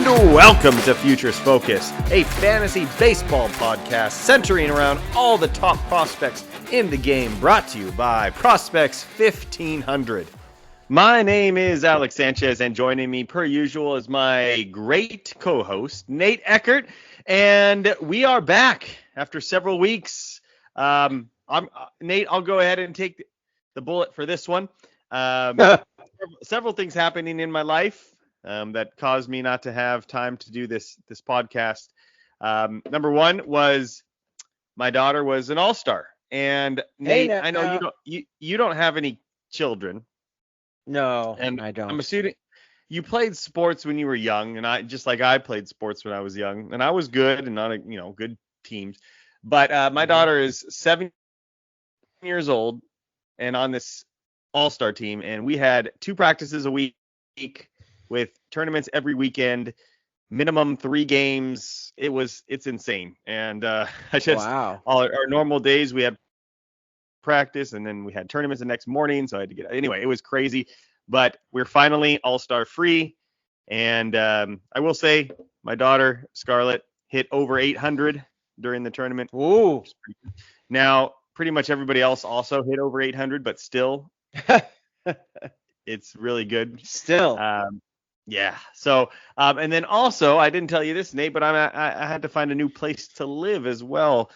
Welcome to Futures Focus, a fantasy baseball podcast centering around all the top prospects in the game, brought to you by Prospects 1500. My name is Alex Sanchez, and joining me per usual is my great co-host, Nate Eckert, and we are back after several weeks. Nate, I'll go ahead and take the bullet for this one. Several things happening in my life that caused me not to have time to do this podcast. Number one was my daughter was an all-star, and Nate, I know you don't have any children. No, and I don't. I'm assuming you played sports when you were young, and I played sports when I was young, and I was good and not good teams. But my daughter is 7 years old and on this all-star team, and we had 2 practices a week with tournaments every weekend, minimum 3 games. It's insane. And Wow. All our normal days we had practice, and then we had tournaments the next morning, so I had to get anyway. It was crazy, but we're finally all-star free. And I will say my daughter Scarlett hit over 800 during the tournament. Ooh. Now pretty much everybody else also hit over 800, but still it's really good Still. Yeah. So, and then also, I didn't tell you this, Nate, but I had to find a new place to live as well.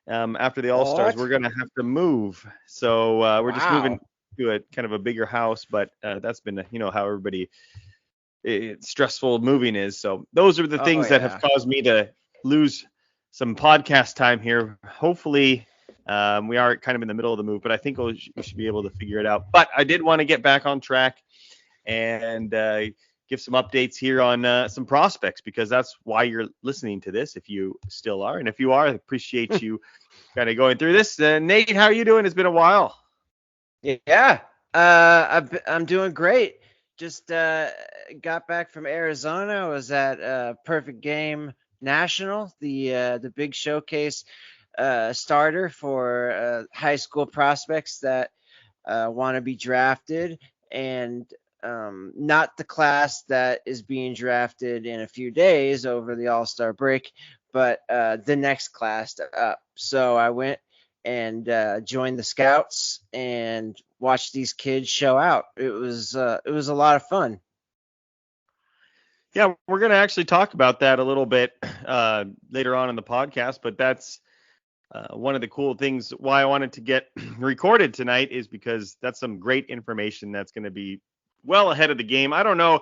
After the All-Stars, we're going to have to move. So we're just moving to a kind of a bigger house, but that's been, how everybody stressful moving is. So those are the things that have caused me to lose some podcast time here. Hopefully, we are kind of in the middle of the move, but I think we should be able to figure it out. But I did want to get back on track and give some updates here on some prospects, because that's why you're listening to this, if you still are. And if you are, I appreciate you kind of going through this. Nate, how are you doing? It's been a while. Yeah. I'm doing great. Just got back from Arizona. I was at Perfect Game National, the big showcase starter for high school prospects that want to be drafted, and not the class that is being drafted in a few days over the All-Star break, but the next class up. So I went and joined the scouts and watched these kids show out. It was a lot of fun. Yeah, we're going to actually talk about that a little bit later on in the podcast, but that's one of the cool things why I wanted to get recorded tonight, is because that's some great information that's going to be well ahead of the game. I don't know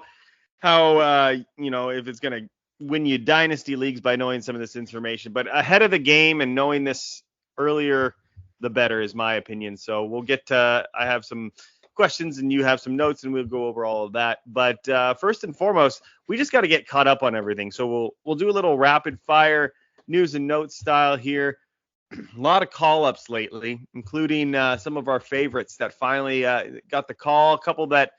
how, if it's going to win you dynasty leagues by knowing some of this information, but ahead of the game and knowing this earlier, the better, is my opinion. So we'll get to, I have some questions and you have some notes, and we'll go over all of that. But first and foremost, we just got to get caught up on everything. So we'll do a little rapid fire news and notes style here. A lot of call-ups lately, including some of our favorites that finally got the call. A couple that,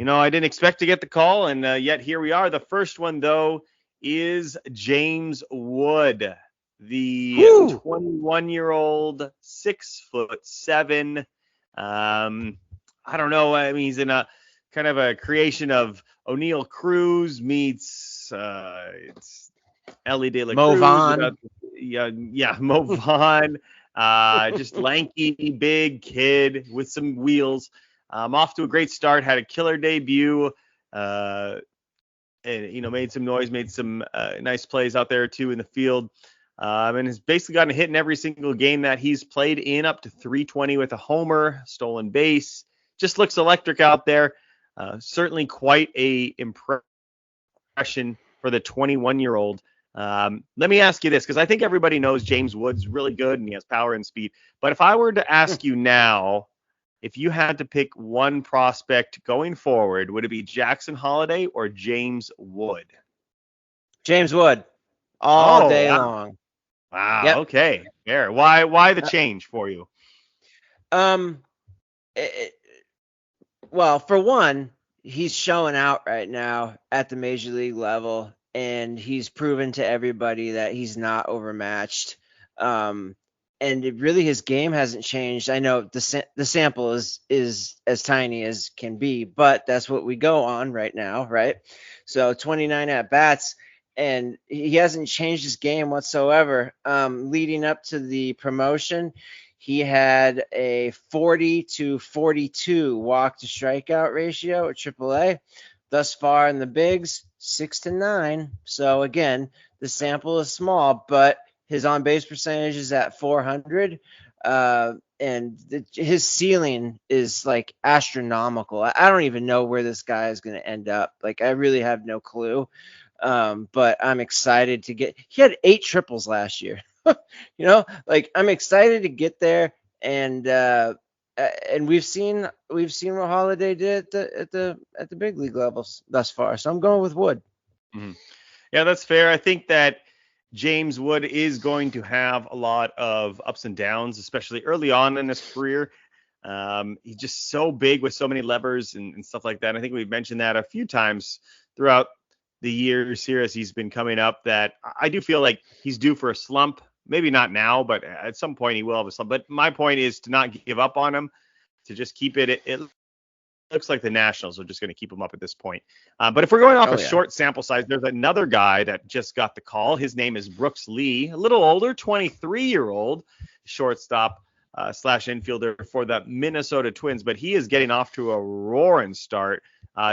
I didn't expect to get the call, and yet here we are. The first one, though, is James Wood, the 21-year-old, 6'7". I don't know. I mean, he's in a kind of a creation of O'Neal Cruz meets it's Ellie De La Mo Cruz. Vaughn. Mo Vaughn. Just lanky, big kid with some wheels. Off to a great start. Had a killer debut. And made some noise. Made some nice plays out there too in the field. And has basically gotten a hit in every single game that he's played in, up to 320 with a homer, stolen base. Just looks electric out there. Certainly quite a impression for the 21-year-old. Let me ask you this, because I think everybody knows James Wood's really good and he has power and speed. But if I were to ask you now, if you had to pick one prospect going forward, would it be Jackson Holliday or James Wood? James Wood, all day long. Wow. Yep. Okay. Fair. Why the change for you? Well, for one, he's showing out right now at the major league level, and he's proven to everybody that he's not overmatched. and really his game hasn't changed. I know the sample is as tiny as can be, but that's what we go on right now, right? So 29 at bats, and he hasn't changed his game whatsoever. Leading up to the promotion, he had a 40-42 walk to strikeout ratio at AAA. Thus far in the bigs, 6-9. So again, the sample is small, but his on base percentage is at 400. And his ceiling is like astronomical. I don't even know where this guy is going to end up. Like, I really have no clue. But I'm excited to he had 8 triples last year. Like, I'm excited to get there. And we've seen what Holiday did at the big league levels thus far. So I'm going with Wood. Mm-hmm. Yeah, that's fair. I think that James Wood is going to have a lot of ups and downs, especially early on in his career. He's just so big with so many levers and stuff like that. I think we've mentioned that a few times throughout the years here as he's been coming up, that I do feel like he's due for a slump. Maybe not now, but at some point he will have a slump. But my point is to not give up on him, to just keep it. It looks like the Nationals are just going to keep him up at this point. But if we're going off short sample size, there's another guy that just got the call. His name is Brooks Lee, a little older, 23-year-old shortstop slash infielder for the Minnesota Twins. But he is getting off to a roaring start.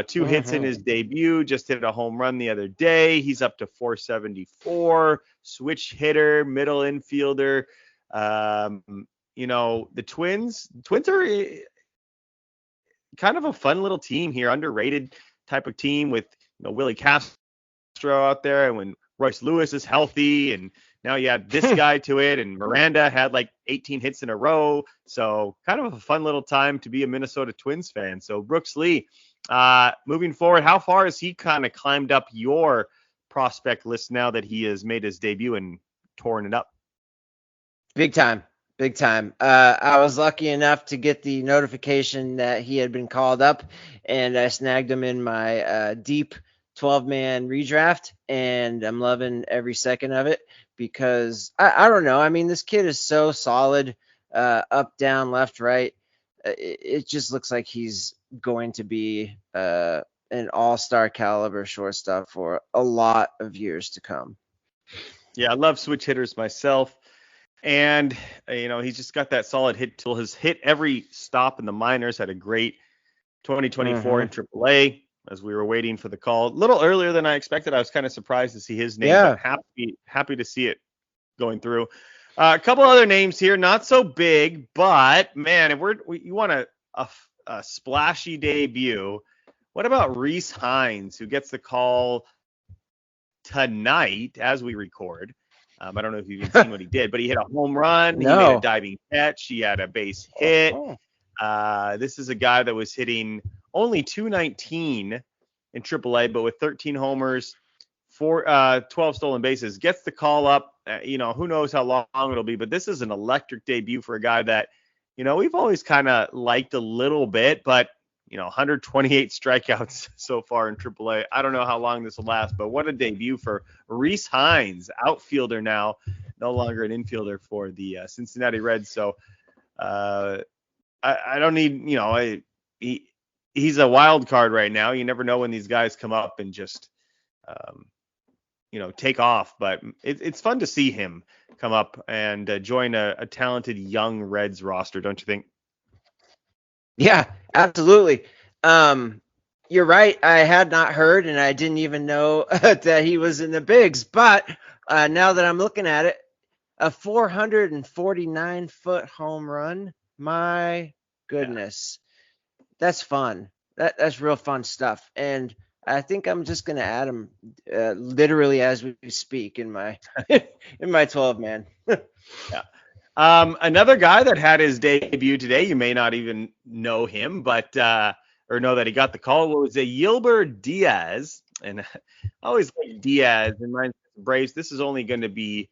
2 hits in his debut, just hit a home run the other day. He's up to 474, switch hitter, middle infielder. The Twins are kind of a fun little team here, underrated type of team with Willie Castro out there, and when Royce Lewis is healthy, and now you add this guy to it, and Miranda had like 18 hits in a row. So kind of a fun little time to be a Minnesota Twins fan. So Brooks Lee, moving forward, how far has he kind of climbed up your prospect list now that he has made his debut and torn it up? Big time. I was lucky enough to get the notification that he had been called up, and I snagged him in my deep 12-man redraft, and I'm loving every second of it because I don't know. I mean, this kid is so solid, up, down, left, right. It just looks like he's going to be an all-star caliber shortstop for a lot of years to come. Yeah, I love switch hitters myself. And, he's just got that solid hit tool. Has hit every stop in the minors, had a great 2024 in AAA as we were waiting for the call. A little earlier than I expected. I was kind of surprised to see his name, but happy to see it going through. A couple other names here, not so big, but, man, if you want a splashy debut, what about Rhys Hines, who gets the call tonight as we record? I don't know if you've even seen what he did, but he hit a home run. No. He made a diving catch. He had a base hit. This is a guy that was hitting only 219 in AAA, but with 13 homers, 12 stolen bases, gets the call up. Who knows how long it'll be, but this is an electric debut for a guy that, we've always kind of liked a little bit, but 128 strikeouts so far in AAA. I don't know how long this will last, but what a debut for Rhys Hines, outfielder now, no longer an infielder for the Cincinnati Reds. So I don't need, he's a wild card right now. You never know when these guys come up and just, take off. But it's fun to see him come up and join a talented young Reds roster, don't you think? Yeah, absolutely. You're right. I had not heard, and I didn't even know that he was in the bigs. But now that I'm looking at it, a 449-foot home run. My goodness, That's fun. That's real fun stuff. And I think I'm just gonna add him literally as we speak in my in my 12-man. Yeah. Another guy that had his debut today, you may not even know him, but or know that he got the call, was a Yilber Diaz. And I always like Diaz in my Braves. This is only going to be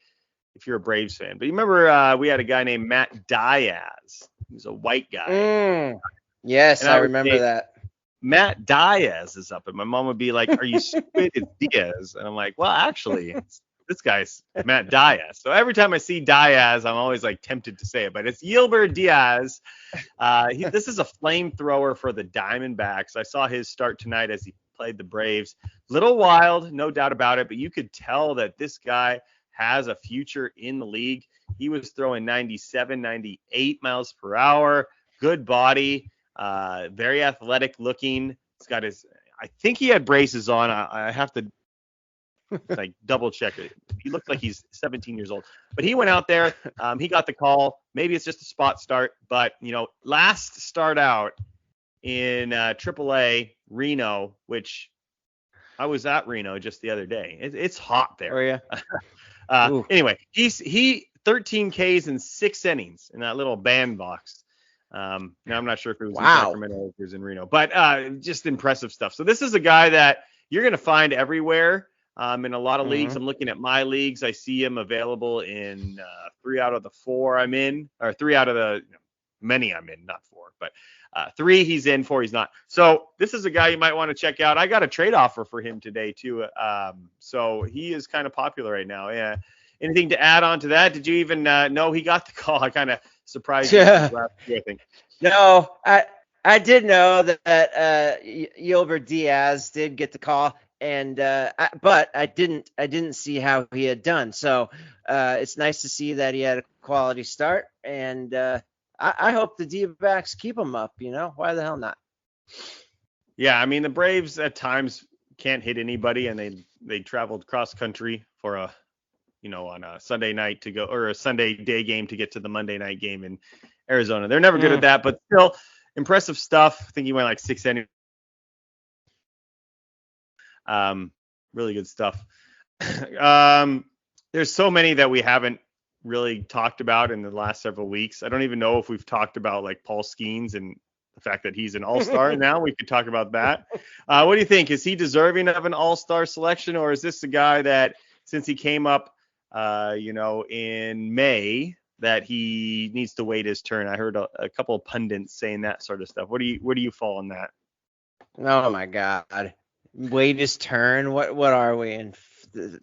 if you're a Braves fan. But you remember we had a guy named Matt Diaz. He was a white guy. Yes, I remember that. Matt Diaz is up, and my mom would be like, "Are you stupid? It's Diaz." And I'm like, "Well, actually, this guy's Matt Diaz. So every time I see Diaz, I'm always like tempted to say it, but it's Yelber Diaz. This is a flamethrower for the Diamondbacks. I saw his start tonight as he played the Braves. Little wild, no doubt about it, but you could tell that this guy has a future in the league. He was throwing 97, 98 miles per hour, good body, very athletic looking. He's got I think he had braces on. I have to like double check it. He looks like he's 17 years old, but he went out there. He got the call. Maybe it's just a spot start, but last start out in AAA Reno, which I was at Reno just the other day. It's hot there. Oh yeah. Anyway, he 13 Ks in 6 innings in that little bandbox. Now I'm not sure if it was in Sacramento or if it was in Reno, but just impressive stuff. So this is a guy that you're going to find everywhere. In a lot of leagues. I'm looking at my leagues. I see him available in 3 out of the 4 I'm in, or 3 out of the many I'm in, not 4, but 3 he's in, 4 he's not. So this is a guy you might want to check out. I got a trade offer for him today too. So he is kind of popular right now. Yeah. Anything to add on to that? Did you even know he got the call? I kind of surprised you last year, I think. No, I did know that Yelber Diaz did get the call. And but I didn't see how he had done. So it's nice to see that he had a quality start. And I hope the D-backs keep him up. Why the hell not? Yeah, I mean the Braves at times can't hit anybody, and they traveled cross country for on a Sunday night to go, or a Sunday day game to get to the Monday night game in Arizona. They're never good at that, but still impressive stuff. I think he went like 6 innings. Really good stuff. There's so many that we haven't really talked about in the last several weeks. I don't even know if we've talked about like Paul Skeens and the fact that he's an all-star. Now we could talk about that. What do you think? Is he deserving of an all-star selection, or is this a guy that since he came up, in May, that he needs to wait his turn? I heard a couple of pundits saying that sort of stuff. Where do you fall on that? Oh my God. Wait his turn. What are we in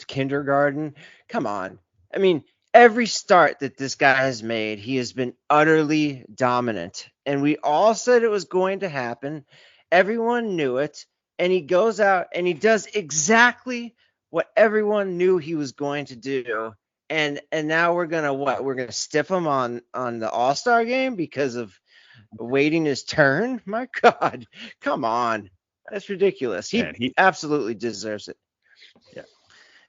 kindergarten? Come on. I mean, every start that this guy has made, he has been utterly dominant. And we all said it was going to happen. Everyone knew it. And he goes out and he does exactly what everyone knew he was going to do. And now we're gonna what? We're gonna stiff him on the All-Star game because of waiting his turn? My God, come on. That's ridiculous. He absolutely deserves it. Yeah,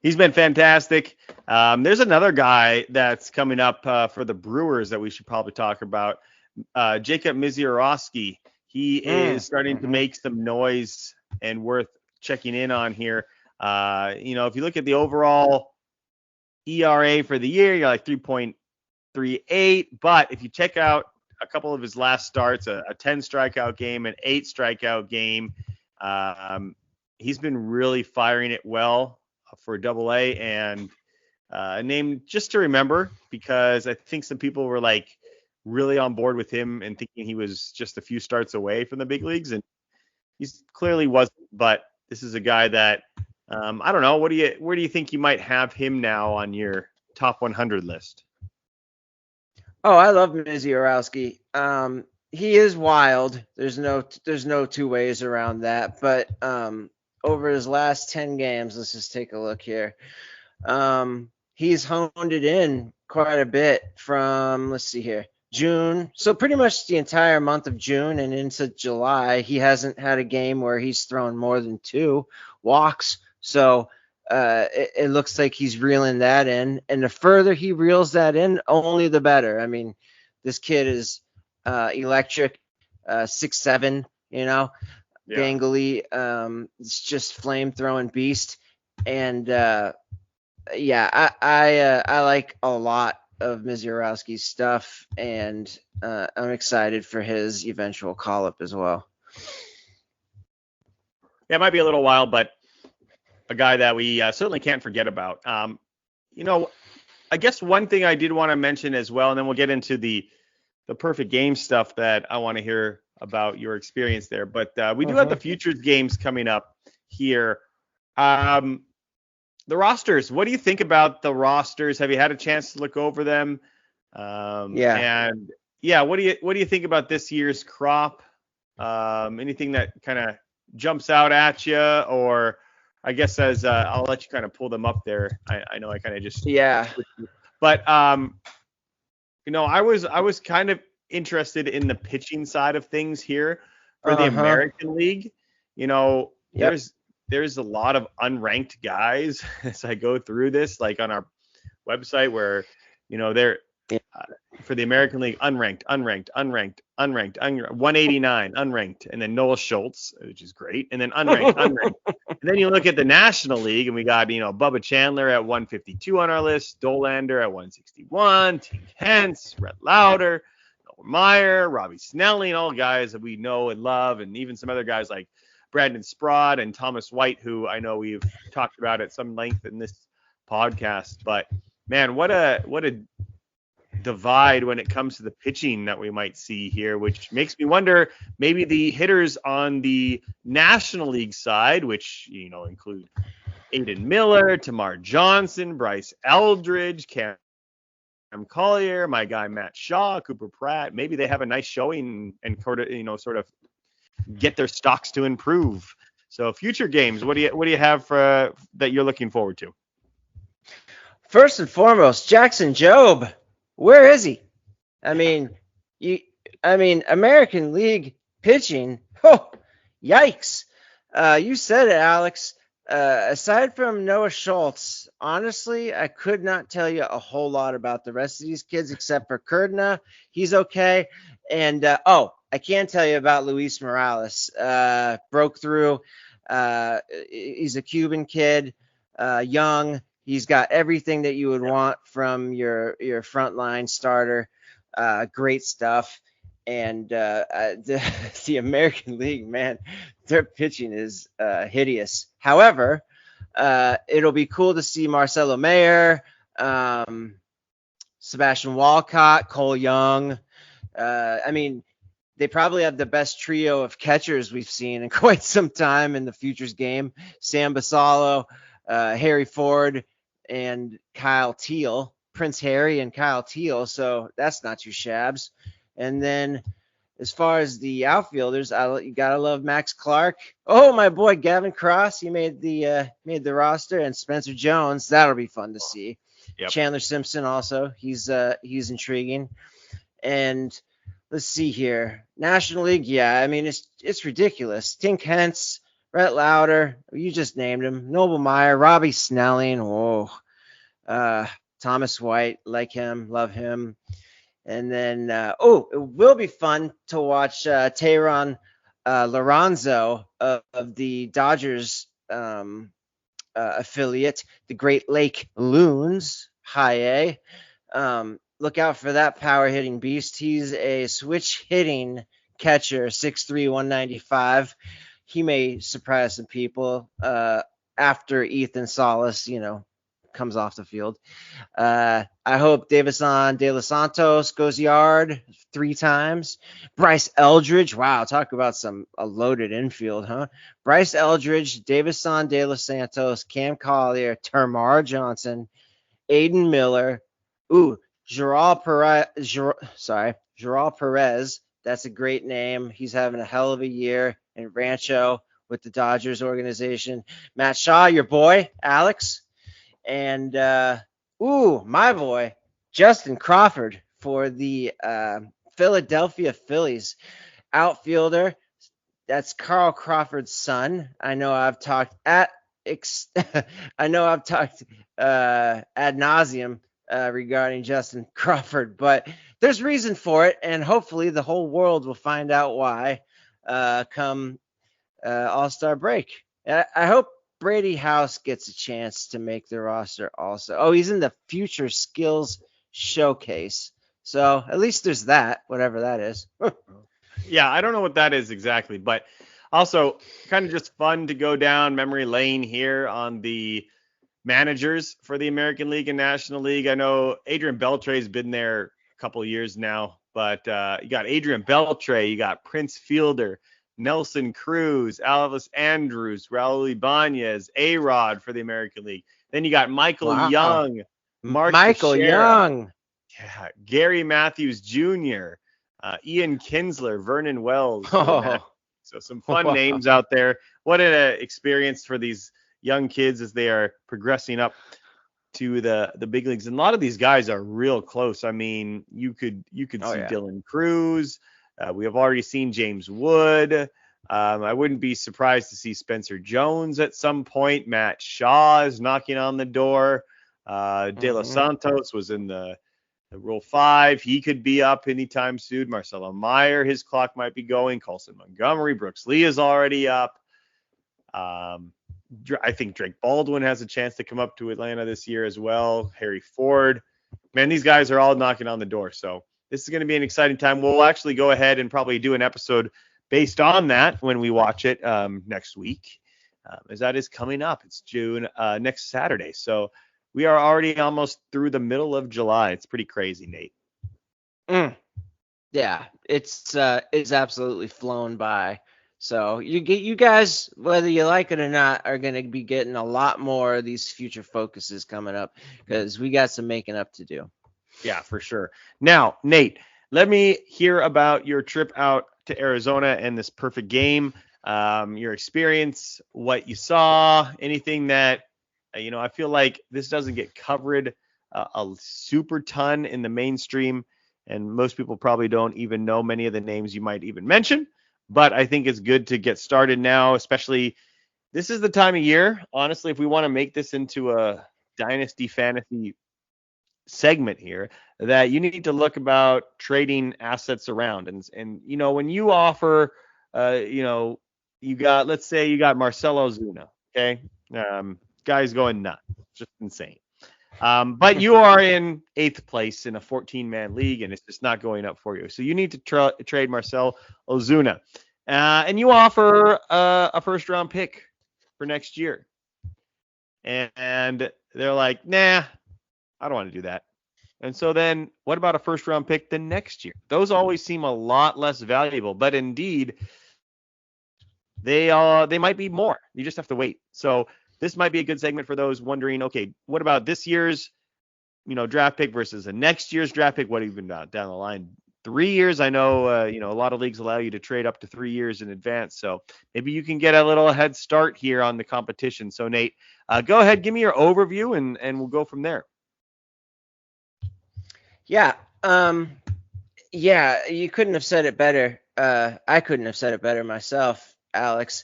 he's been fantastic. There's another guy that's coming up for the Brewers that we should probably talk about. Jacob Misiorowski. He is starting to make some noise and worth checking in on here. If you look at the overall ERA for the year, you're like 3.38. But if you check out a couple of his last starts, a 10 strikeout game, an 8 strikeout game, he's been really firing it well for AA, and a name just to remember, because I think some people were like really on board with him and thinking he was just a few starts away from the big leagues, and he's clearly wasn't. But this is a guy that I don't know. Where do you think you might have him now on your top 100 list? Oh, I love Misiorowski. He is wild. There's no two ways around that. But over his last 10 games, let's just take a look here. He's honed it in quite a bit from, let's see here, June. So pretty much the entire month of June and into July, he hasn't had a game where he's thrown more than 2 walks. So it looks like he's reeling that in. And the further he reels that in, only the better. I mean, this kid is electric, 6'7", gangly. It's just flame throwing beast. And I like a lot of Misiorowski's stuff, and I'm excited for his eventual call up as well. Yeah, it might be a little while, but a guy that we certainly can't forget about. I guess one thing I did want to mention as well, and then we'll get into the perfect game stuff that I want to hear about your experience there. But we do have the Futures games coming up here. the rosters. What do you think about the rosters? Have you had a chance to look over them? Yeah. And yeah, what do you think about this year's crop? Anything that kind of jumps out at you, or I guess as I'll let you kind of pull them up there. I know I kind of just Yeah. but I was kind of interested in the pitching side of things here for the Uh-huh. American League. You know, Yep. there's a lot of unranked guys as I go through this, like on our website where they're Yeah. uh, for the American League unranked, 189 unranked, and then Noah Schultz, which is great, and then unranked. And then you look at the National League, and we got Bubba Chandler at 152 on our list, Dolander at 161, Tink Hence, Rhett Lauder, Noah Meyer, Robbie Snelling, all guys that we know and love, and even some other guys like Brandon Sprott and Thomas White, who I know we've talked about at some length in this podcast. But man, what a divide when it comes to the pitching that we might see here, which makes me wonder maybe the hitters on the National League side, which include Aiden Miller, Tamar Johnson, Bryce Eldridge, Cam Collier, my guy Matt Shaw, Cooper Pratt. Maybe they have a nice showing and sort of get their stocks to improve. So future games, what do you have for that you're looking forward to? First and foremost, Jackson Jobe. Where is he? I mean, American League pitching. Oh, yikes! You said it, Alex. Aside from Noah Schultz, honestly, I could not tell you a whole lot about the rest of these kids except for Kurdna. He's okay. And I can tell you about Luis Morales. Broke through. He's a Cuban kid, young. He's got everything that you would want from your frontline starter. Great stuff. And the American League, man, their pitching is hideous. However, it'll be cool to see Marcelo Mayer, Sebastian Walcott, Cole Young. They probably have the best trio of catchers we've seen in quite some time in the Futures Game. Sam Basallo, Harry Ford, and Kyle Teal. Prince Harry and Kyle Teal. So that's not too shabs. And then as far as the outfielders, you gotta love Max Clark. Oh, my boy Gavin Cross, he made the roster, and Spencer Jones. That'll be fun to see. Yep. Chandler Simpson also. He's intriguing. And let's see here. National League, yeah. I mean, it's ridiculous. Tink Hence, Rhett Lauder, you just named him. Noble Meyer, Robbie Snelling. Whoa. Thomas White, like him, love him. And then, it will be fun to watch Tehran Lorenzo of the Dodgers affiliate, the Great Lake Loons, high A. Look out for that power hitting beast. He's a switch hitting catcher, 6'3", 195. He may surprise some people after Ethan Salas, comes off the field. I hope Davison De Los Santos goes yard 3 times. Bryce Eldridge, wow, talk about a loaded infield, huh? Bryce Eldridge, Davison De Los Santos, Cam Collier, Termar Johnson, Aiden Miller. Ooh, Gerald Perez. That's a great name. He's having a hell of a year in Rancho with the Dodgers organization. Matt Shaw, your boy, Alex. And, my boy, Justin Crawford for the Philadelphia Phillies outfielder. That's Carl Crawford's son. I know I've talked ad nauseum regarding Justin Crawford, but there's reason for it, and hopefully the whole world will find out why come All-Star break. I hope Brady House gets a chance to make the roster also. Oh, he's in the Future Skills Showcase. So at least there's that, whatever that is. Yeah, I don't know what that is exactly, but also kind of just fun to go down memory lane here on the managers for the American League and National League. I know Adrian Beltre's been there a couple of years now, but you got Adrian Beltre, you got Prince Fielder, Nelson Cruz, Alvis Andrews, Raul Ibanez, A-Rod for the American League, Then you got Michael Wow. Young, Mark Michael Teixeira, Young. yeah, Gary Matthews Jr., Ian Kinsler, Vernon Wells for the Nationals. Oh, So some fun wow. names out there. What an experience for these young kids as they are progressing up to the big leagues. And a lot of these guys are real close. I mean, you could Oh see yeah. Dylan Cruz. We have already seen James Wood. I wouldn't be surprised to see Spencer Jones at some point. Matt Shaw is knocking on the door. De Los Hmm. Santos was in the Rule 5. He could be up anytime soon. Marcelo Meyer, his clock might be going. Colson Montgomery, Brooks Lee is already up. I think Drake Baldwin has a chance to come up to Atlanta this year as well. Harry Ford. Man, these guys are all knocking on the door. So this is going to be an exciting time. We'll actually go ahead and probably do an episode based on that when we watch it next week, as that is coming up. It's June next Saturday. So we are already almost through the middle of July. It's pretty crazy, Nate. Mm. Yeah, it's absolutely flown by. So you guys, whether you like it or not, are going to be getting a lot more of these future focuses coming up because we got some making up to do. Yeah, for sure. Now, Nate, let me hear about your trip out to Arizona and this perfect game, your experience, what you saw, anything that, I feel like this doesn't get covered a super ton in the mainstream, and most people probably don't even know many of the names you might even mention. But I think it's good to get started now, especially this is the time of year, honestly, if we want to make this into a dynasty fantasy segment here, that you need to look about trading assets around. And when you offer you got, let's say you got Marcelo Zuna, okay? Guy's going nuts, just insane. But you are in 8th place in a 14-man league, and it's just not going up for you. So you need to trade Marcel Ozuna. And you offer a first-round pick for next year. And they're like, nah, I don't want to do that. And so then what about a first-round pick the next year? Those always seem a lot less valuable, but indeed, they might be more. You just have to wait. So this might be a good segment for those wondering, okay, what about this year's draft pick versus the next year's draft pick? What even down the line? 3 years. I know a lot of leagues allow you to trade up to 3 years in advance. So maybe you can get a little head start here on the competition. So Nate, go ahead, give me your overview and we'll go from there. Yeah. Yeah, you couldn't have said it better. I couldn't have said it better myself, Alex.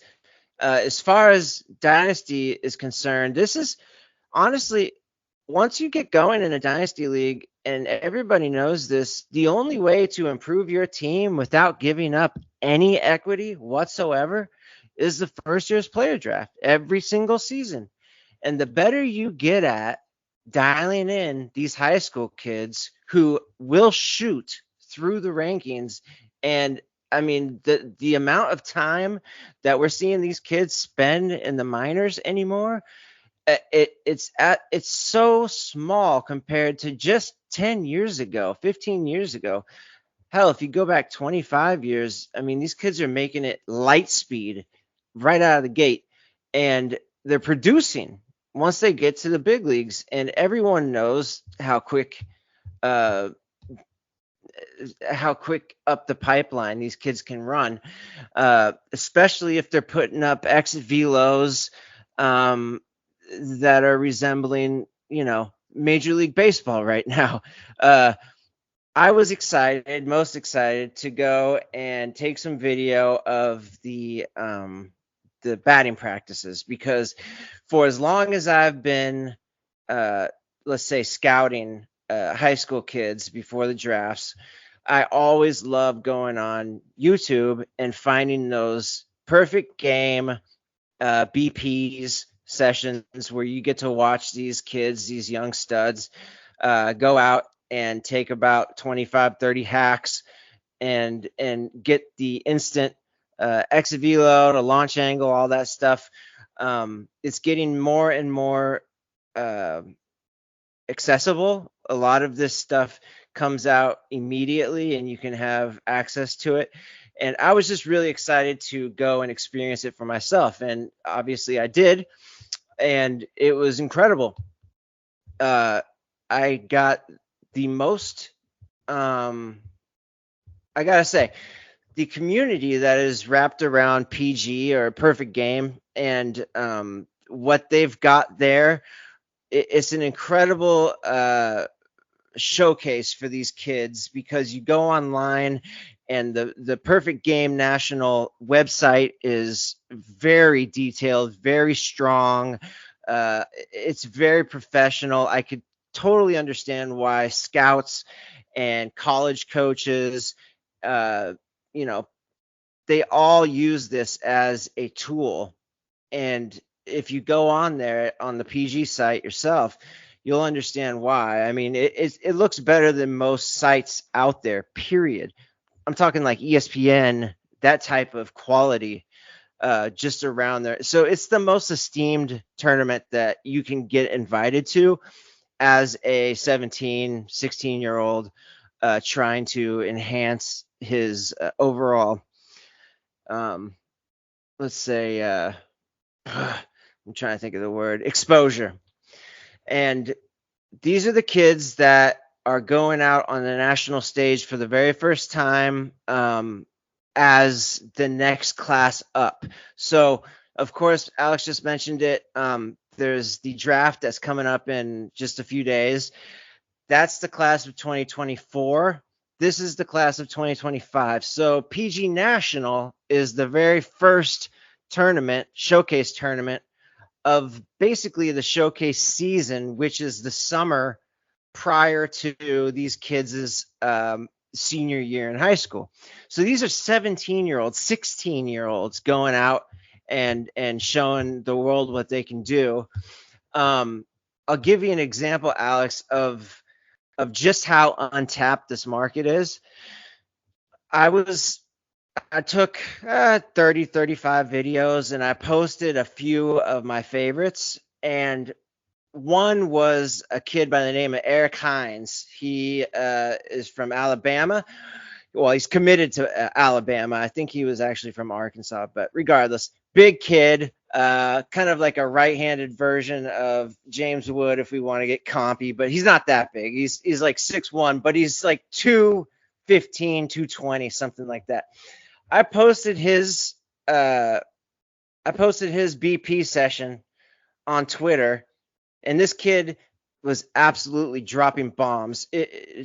As far as Dynasty is concerned, this is honestly, once you get going in a Dynasty league, and everybody knows this, the only way to improve your team without giving up any equity whatsoever is the first year's player draft every single season. And the better you get at dialing in these high school kids who will shoot through the rankings, and I mean the amount of time that we're seeing these kids spend in the minors anymore, it's so small compared to just 10 years ago, 15 years ago. Hell, if you go back 25 years, I mean, these kids are making it light speed right out of the gate, and they're producing once they get to the big leagues. And everyone knows uh, how quick up the pipeline these kids can run, especially if they're putting up exit velos that are resembling, Major League Baseball right now. I was most excited to go and take some video of the batting practices, because for as long as I've been, let's say, scouting high school kids before the drafts, I always love going on YouTube and finding those perfect game BPs sessions where you get to watch these kids, these young studs, go out and take about 25-30 hacks and get the instant exit velo to launch angle, all that stuff. It's getting more and more accessible. A lot of this stuff comes out immediately and you can have access to it. And I was just really excited to go and experience it for myself. And obviously I did. and it was incredible. I got the most, I gotta say, the community that is wrapped around PG or Perfect Game and what they've got there, it's an incredible showcase for these kids, because you go online and the Perfect Game National website is very detailed, very strong. It's very professional. I could totally understand why scouts and college coaches, uh, you know, they all use this as a tool. And if you go on there on the PG site yourself, you'll understand why. I mean, it looks better than most sites out there, period. I'm talking like ESPN, that type of quality, just around there. So it's the most esteemed tournament that you can get invited to as a 17, 16-year-old trying to enhance his overall, let's say, I'm trying to think of the word, exposure. And these are the kids that are going out on the national stage for the very first time, as the next class up. So, of course, Alex just mentioned it. There's the draft that's coming up in just a few days. That's the class of 2024. This is the class of 2025. So PG National is the very first showcase tournament of basically the showcase season, which is the summer prior to these kids' senior year in high school. So these are 17-year-olds, 16-year-olds going out and showing the world what they can do. I'll give you an example, Alex, of just how untapped this market is. I took 30, 35 videos, and I posted a few of my favorites. And one was a kid by the name of Eric Hines. He is from Alabama. Well, he's committed to Alabama. I think he was actually from Arkansas, but regardless, big kid, kind of like a right-handed version of James Wood, if we want to get compy, but he's not that big. He's like 6'1", but he's like 215, 220, something like that. I posted his BP session on Twitter, and this kid was absolutely dropping bombs.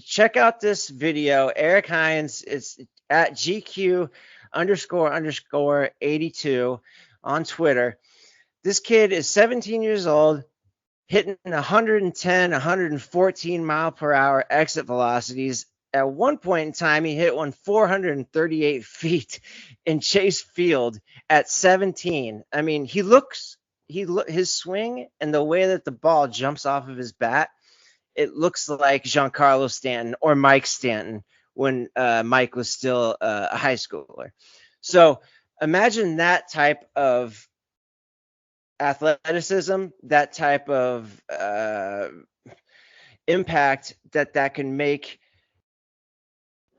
Check out this video. Eric Hines, it's at GQ__82 on Twitter. This kid is 17 years old, hitting 110, 114 mile per hour exit velocities. At one point in time, he hit one 438 feet in Chase Field at 17. I mean, his swing and the way that the ball jumps off of his bat, it looks like Giancarlo Stanton or Mike Stanton when Mike was still a high schooler. So imagine that type of athleticism, that type of impact that can make.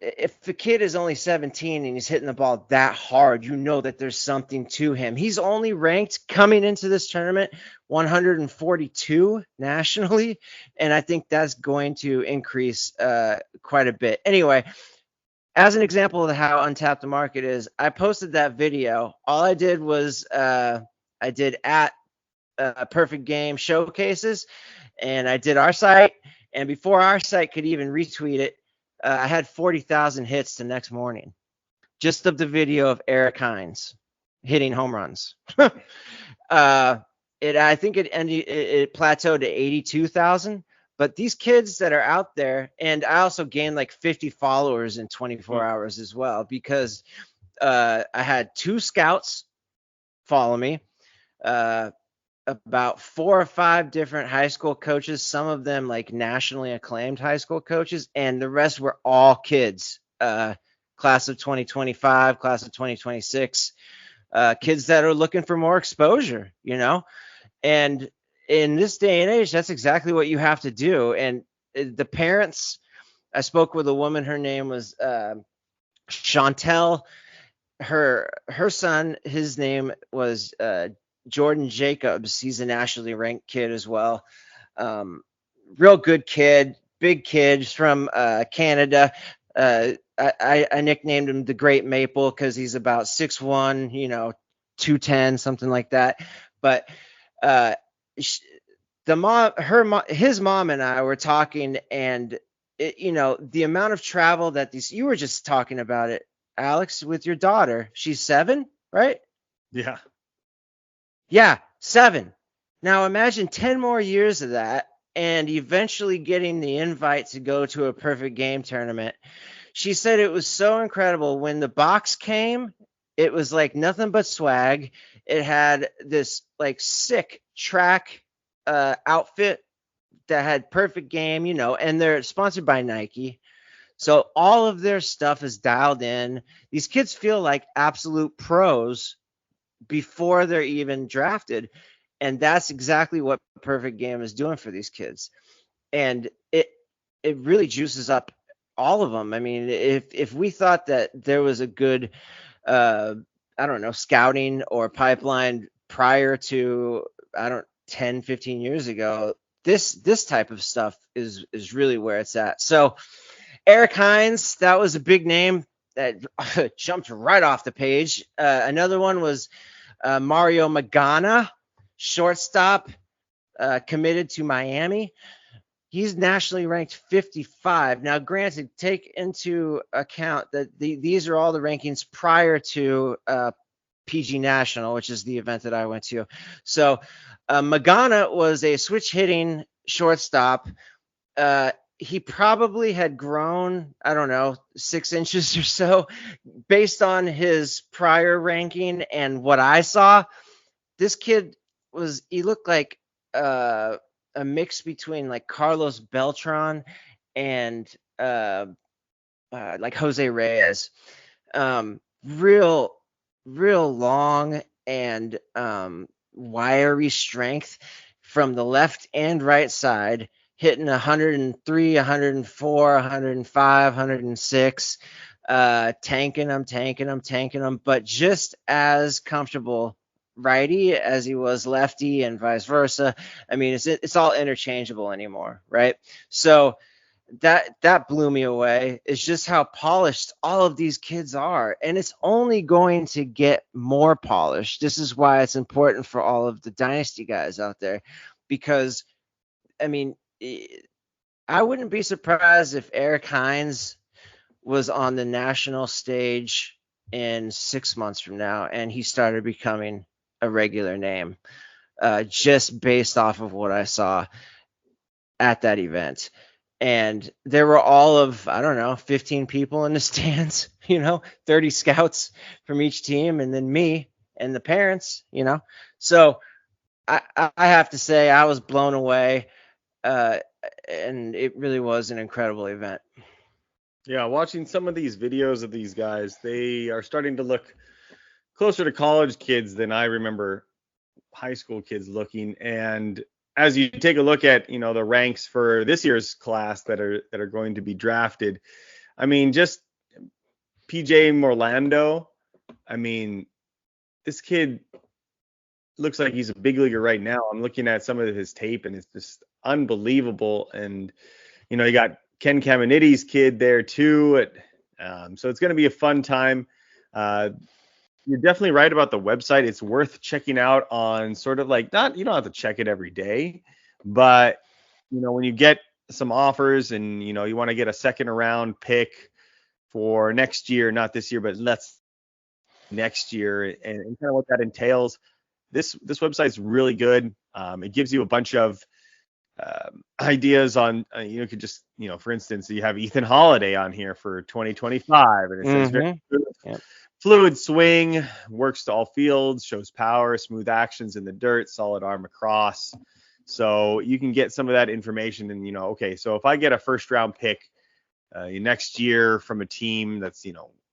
If the kid is only 17 and he's hitting the ball that hard, you know that there's something to him. He's only ranked coming into this tournament 142 nationally, and I think that's going to increase quite a bit. Anyway, as an example of how untapped the market is, I posted that video. All I did was I did at Perfect Game Showcases, and I did our site, and before our site could even retweet it, I had 40,000 hits the next morning, just of the video of Eric Hines hitting home runs. I think it plateaued to 82,000. But these kids that are out there, and I also gained like 50 followers in 24 hours as well, because I had 2 scouts follow me, about 4 or 5 different high school coaches, some of them like nationally acclaimed high school coaches, and the rest were all kids, class of 2025, class of 2026, kids that are looking for more exposure, and in this day and age, that's exactly what you have to do. And the parents, I spoke with a woman, her name was Chantel. Her son, his name was Jordan Jacobs. He's a nationally ranked kid as well. Real good kid, big kid. He's from Canada. I nicknamed him the Great Maple because he's about 6'1", 210, something like that. But uh, his mom and I were talking, and the amount of travel that you were just talking about it, Alex, with your daughter. She's 7, right? Yeah. Yeah, 7. Now imagine 10 more years of that and eventually getting the invite to go to a perfect game tournament. She said it was so incredible. When the box came, it was like nothing but swag. It had this like sick track outfit that had perfect game, and they're sponsored by Nike. So all of their stuff is dialed in. These kids feel like absolute pros before they're even drafted. And that's exactly what perfect game is doing for these kids. And it really juices up all of them. I mean, if we thought that there was a good I don't know, scouting or pipeline prior to 10, 15 years ago, this type of stuff is really where it's at. So Eric Hines, that was a big name that jumped right off the page. Another one was Mario Magana, shortstop, committed to Miami. He's nationally ranked 55. Now, granted, take into account that these are all the rankings prior to PG National, which is the event that I went to. So Magana was a switch hitting shortstop. He probably had grown, 6 inches or so based on his prior ranking and what I saw. This kid he looked like a mix between like Carlos Beltran and like Jose Reyes. Real long and wiry strength from the left and right side, hitting 103, 104, 105, 106, tanking them, but just as comfortable righty as he was lefty and vice versa. I mean, it's all interchangeable anymore, right? So that blew me away. It's just how polished all of these kids are, and it's only going to get more polished. This is why it's important for all of the dynasty guys out there, because I mean, I wouldn't be surprised if Eric Hines was on the national stage in 6 months from now and he started becoming a regular name, just based off of what I saw at that event. And there were all of, 15 people in the stands, 30 scouts from each team, and then me and the parents, So I have to say I was blown away, and it really was an incredible event. Yeah, watching some of these videos of these guys, they are starting to look closer to college kids than I remember high school kids looking. And as you take a look at, the ranks for this year's class that are going to be drafted, I mean, just PJ Morlando, I mean, this kid looks like he's a big leaguer right now. I'm looking at some of his tape and it's just unbelievable. And, you got Ken Caminiti's kid there too. So it's going to be a fun time. You're definitely right about the website. It's worth checking out on sort of like, you don't have to check it every day, but when you get some offers and, you want to get a second round pick for next year, not this year, but next year, and kind of what that entails. This website is really good. It gives you a bunch of ideas on, you could just, for instance, you have Ethan Holiday on here for 2025, and it says very good. Fluid swing, works to all fields, shows power, smooth actions in the dirt, solid arm across. So you can get some of that information and, okay, so if I get a first round pick next year from a team that's,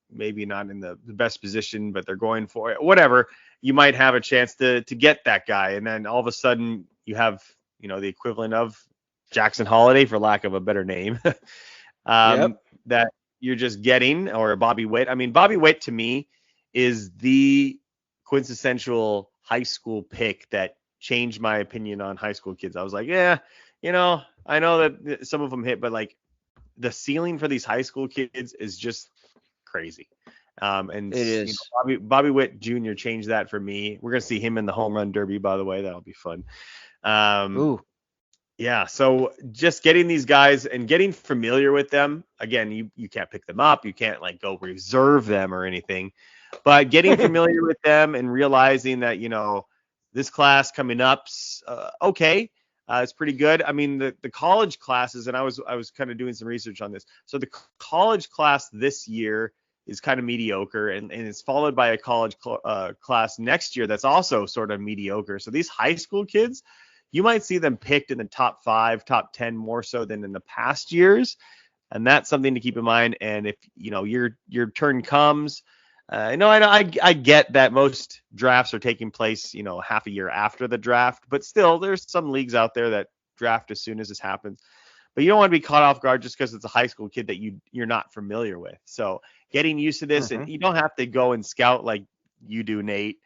maybe not in the best position, but they're going for it, whatever, you might have a chance to get that guy. And then all of a sudden you have, the equivalent of Jackson Holiday, for lack of a better name, that you're just getting, or Bobby Witt. I mean, Bobby Witt to me is the quintessential high school pick that changed my opinion on high school kids. I was like, yeah, I know that some of them hit, but like the ceiling for these high school kids is just crazy. And It is. Bobby Witt Jr. changed that for me. We're gonna see him in the home run derby, by the way. That'll be fun. Ooh. Yeah, so just getting these guys and getting familiar with them. Again, you can't pick them up. You can't like go reserve them or anything. But getting familiar with them and realizing that, this class coming up's okay. It's pretty good. I mean, the college classes, and I was kind of doing some research on this. So the college class this year is kind of mediocre, and it's followed by a college class next year that's also sort of mediocre. So these high school kids, you might see them picked in the top 5, top 10 more so than in the past years. And that's something to keep in mind. And if, your turn comes, I get that most drafts are taking place, half a year after the draft, but still there's some leagues out there that draft as soon as this happens. But you don't want to be caught off guard just because it's a high school kid that you're not familiar with. So getting used to this, and you don't have to go and scout like you do, Nate.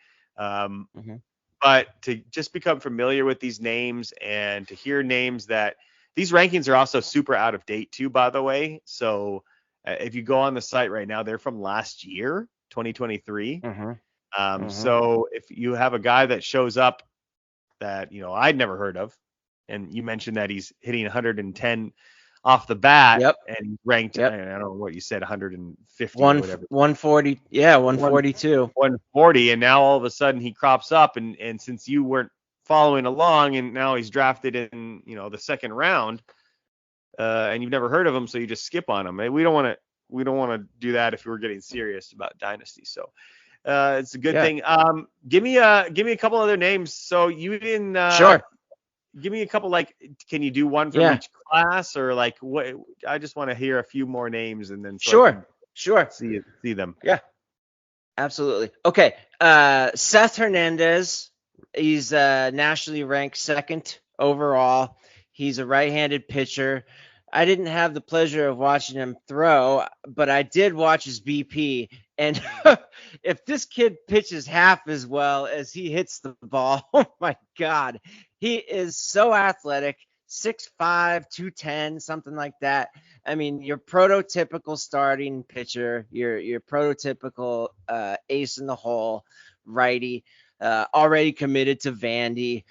But to just become familiar with these names and to hear names that these rankings are also super out of date too, by the way. So if you go on the site right now, they're from last year, 2023. So if you have a guy that shows up that, I'd never heard of, and you mentioned that he's hitting 110 off the bat and ranked, I don't know what you said, 150 or whatever. 140. Yeah, 142. 140. And now all of a sudden he crops up. And since you weren't following along and now he's drafted in, the second round, and you've never heard of him, so you just skip on him. We don't want to do that if we're getting serious about dynasty. So it's a good thing. Give me a couple other names. So you didn't sure. Give me a couple, like, can you do one from each class, or like what? I just want to hear a few more names and then sure. See them. Yeah, absolutely. Okay. Seth Hernandez, he's nationally ranked 2nd overall. He's a right-handed pitcher. I didn't have the pleasure of watching him throw, but I did watch his BP. And if this kid pitches half as well as he hits the ball, oh my God, he is so athletic, 6'5", 210, something like that. I mean, your prototypical starting pitcher, your prototypical ace in the hole, righty, already committed to Vandy.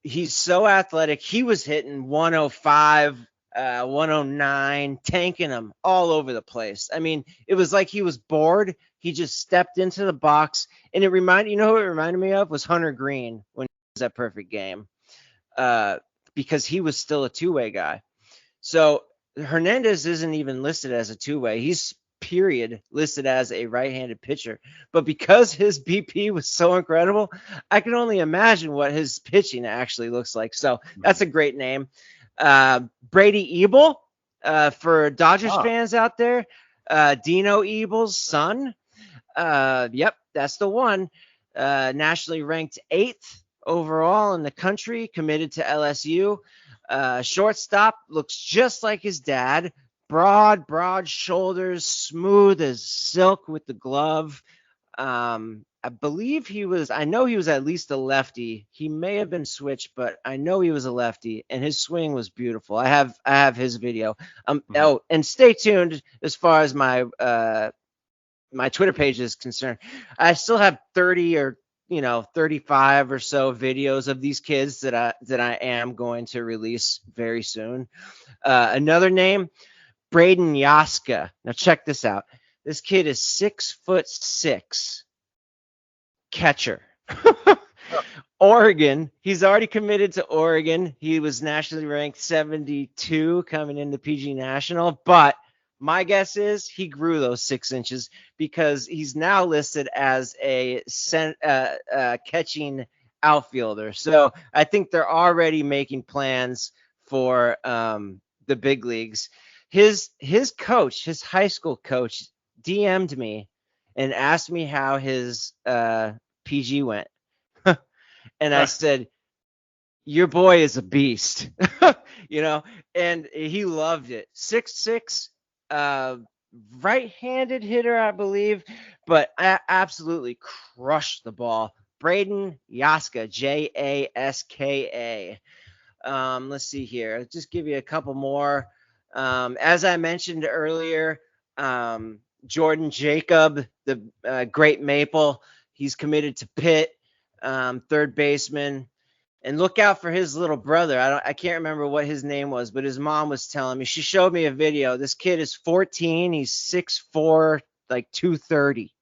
He's so athletic. He was hitting 105, 109, tanking them all over the place. I mean, it was like he was bored. He just stepped into the box, and who it reminded me of was Hunter Green when he was at Perfect Game, because he was still a two-way guy. So Hernandez isn't even listed as a two-way. He's listed as a right-handed pitcher. But because his BP was so incredible, I can only imagine what his pitching actually looks like. So that's a great name. Brady Ebel, for Dodgers fans out there, Dino Ebel's son. Yep, that's the one. Nationally ranked 8th overall in the country, committed to LSU. Shortstop, looks just like his dad. Broad shoulders, smooth as silk with the glove. I know he was at least a lefty. He may have been switched, but I know he was a lefty, and his swing was beautiful. I have his video. Oh, and stay tuned as far as my my Twitter page is concerned. I still have 30 or 35 or so videos of these kids that I am going to release very soon. Another name, Braden Yaska. Now check this out. This kid is 6'6", catcher. Oregon. He's already committed to Oregon. He was nationally ranked 72 coming into PG National, but my guess is he grew those 6 inches because he's now listed as a catching outfielder. So I think they're already making plans for the big leagues. His coach, his high school coach, DM'd me and asked me how his PG went. And I said, your boy is a beast, and he loved it. 6'6", right-handed hitter, I believe, but absolutely crushed the ball. Braden Jaska, Jaska. Let's see here. I'll just give you a couple more. As I mentioned earlier, Jordan Jacob, the great Maple, he's committed to Pitt, third baseman. And look out for his little brother. I can't remember what his name was, but his mom was telling me. She showed me a video. This kid is 14. He's 6'4", like 230.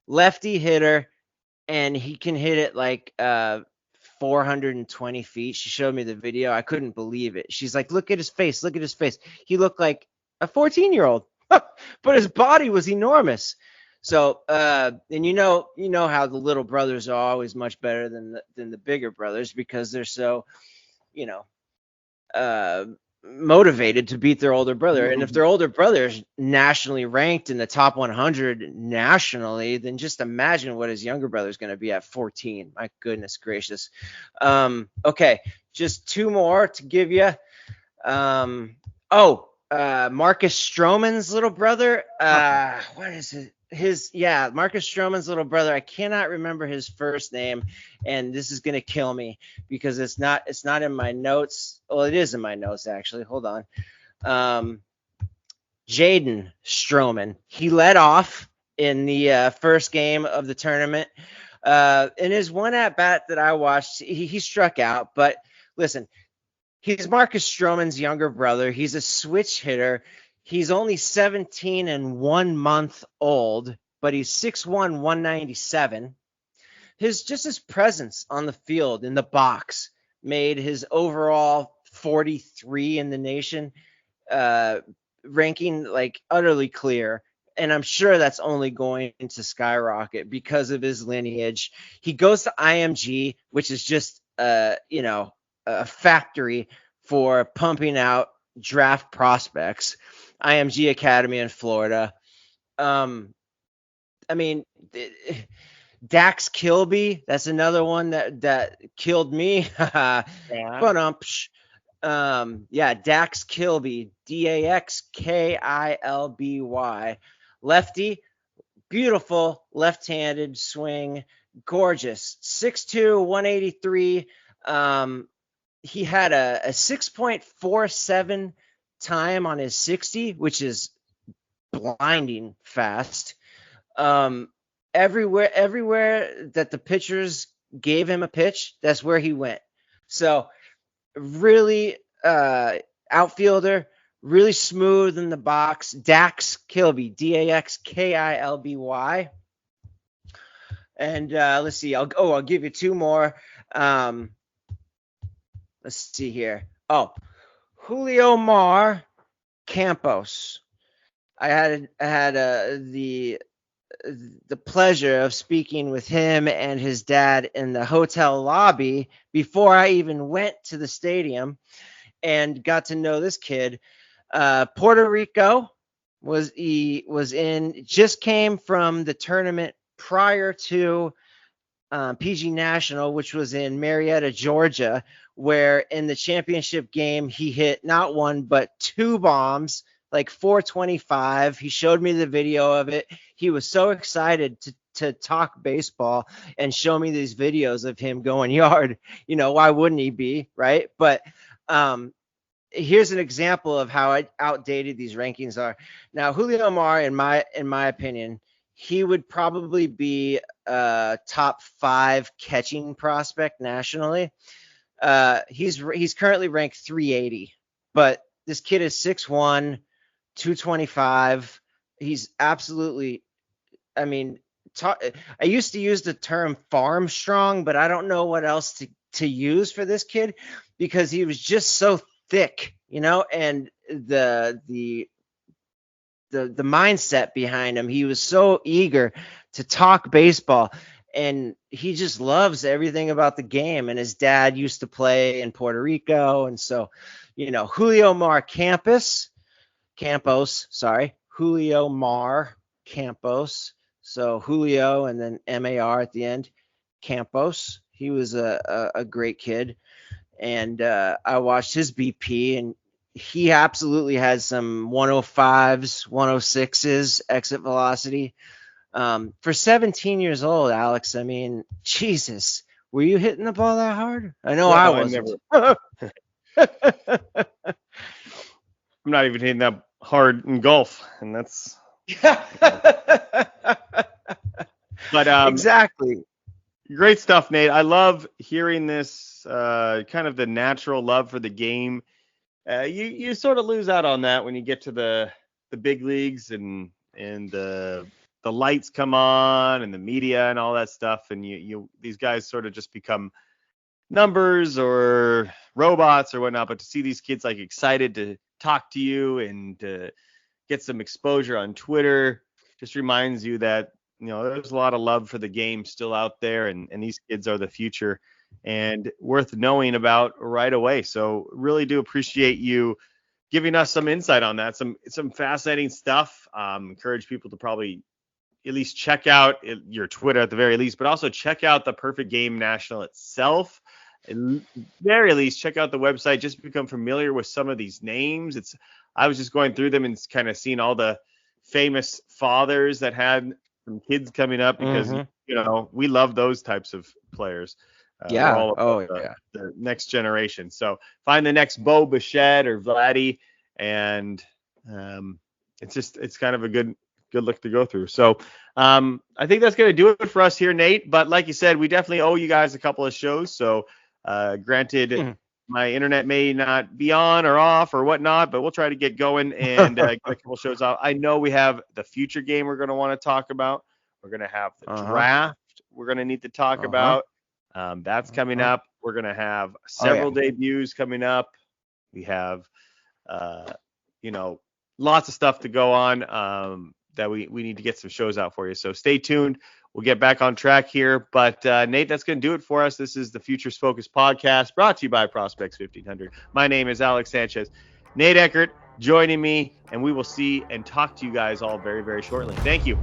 Lefty hitter, and he can hit it like 420 feet. She showed me the video. I couldn't believe it. She's like, look at his face. Look at his face. He looked like a 14-year-old, but his body was enormous. So, and you know how the little brothers are always much better than the bigger brothers because they're so, motivated to beat their older brother. And if their older brother is nationally ranked in the top 100 nationally, then just imagine what his younger brother is going to be at 14. My goodness gracious. Okay, just two more to give you. Marcus Stroman's little brother. What is it? Marcus Stroman's little brother. I cannot remember his first name, and this is gonna kill me because it's not in my notes. Well, it is in my notes actually. Hold on. Jaden Stroman. He led off in the first game of the tournament. In his one at bat that I watched, he struck out. But listen, he's Marcus Stroman's younger brother. He's a switch hitter. He's only 17 and 1 month old, but he's 6'1", 197. His presence on the field in the box made his overall 43 in the nation ranking like utterly clear. And I'm sure that's only going to skyrocket because of his lineage. He goes to IMG, which is just a factory for pumping out draft prospects. IMG Academy in Florida. Dax Kilby, that's another one that killed me. Dax Kilby, Daxkilby. Lefty, beautiful left-handed swing, gorgeous. 6'2", 183. He had a 6.47 time on his 60, which is blinding fast. Everywhere that the pitchers gave him a pitch, that's where he went. So really outfielder, really smooth in the box. Dax Kilby, Daxkilby. And let's see. I'll give you two more. Let's see here. Julio Mar Campos. I had the pleasure of speaking with him and his dad in the hotel lobby before I even went to the stadium and got to know this kid. Puerto Rico just came from the tournament prior to PG National, which was in Marietta, Georgia, where in the championship game he hit not one but two bombs, like 425. He showed me the video of it. He was so excited to talk baseball and show me these videos of him going yard. Why wouldn't he be, right? But here's an example of how outdated these rankings are. Now, Julio Mar, in my opinion, he would probably be a top 5 catching prospect nationally. He's currently ranked 380, but this kid is 6'1", 225. He's absolutely, I used to use the term farm strong, but I don't know what else to use for this kid because he was just so thick, and the mindset behind him, he was so eager to talk baseball, and he just loves everything about the game. And his dad used to play in Puerto Rico, and so Julio Mar Campos, Julio Mar Campos, so Julio and then MAR at the end, Campos. He was a great kid, and I watched his BP, and he absolutely has some 105s, 106s exit velocity. For 17 years old, Alex, I mean, Jesus, were you hitting the ball that hard? I know I wasn't. I'm not even hitting that hard in golf, and that's. But exactly. Great stuff, Nate. I love hearing this kind of the natural love for the game. You sort of lose out on that when you get to the big leagues and the lights come on and the media and all that stuff, and you these guys sort of just become numbers or robots or whatnot. But to see these kids like excited to talk to you and to get some exposure on Twitter just reminds you that there's a lot of love for the game still out there, and these kids are the future and worth knowing about right away. So really do appreciate you giving us some insight on that, some fascinating stuff. Encourage people to probably at least check out your Twitter at the very least, but also check out the Perfect Game National itself. At very least, check out the website. Just become familiar with some of these names. I was just going through them and kind of seeing all the famous fathers that had some kids coming up because we love those types of players. Yeah. The next generation. So find the next Bo Bichette or Vladdy, and it's kind of a good look to go through. So I think that's going to do it for us here, Nate. But like you said, we definitely owe you guys a couple of shows. So granted, my internet may not be on or off or whatnot, but we'll try to get going and get a couple shows out. I know we have the future game we're going to want to talk about. We're going to have the draft we're going to need to talk about. That's coming up. We're going to have several debuts coming up. We have, lots of stuff to go on that we need to get some shows out for you. So stay tuned. We'll get back on track here. But Nate, that's going to do it for us. This is the Futures Focus podcast brought to you by Prospects 1500. My name is Alex Sanchez. Nate Eckert joining me, and we will see and talk to you guys all very, very shortly. Thank you.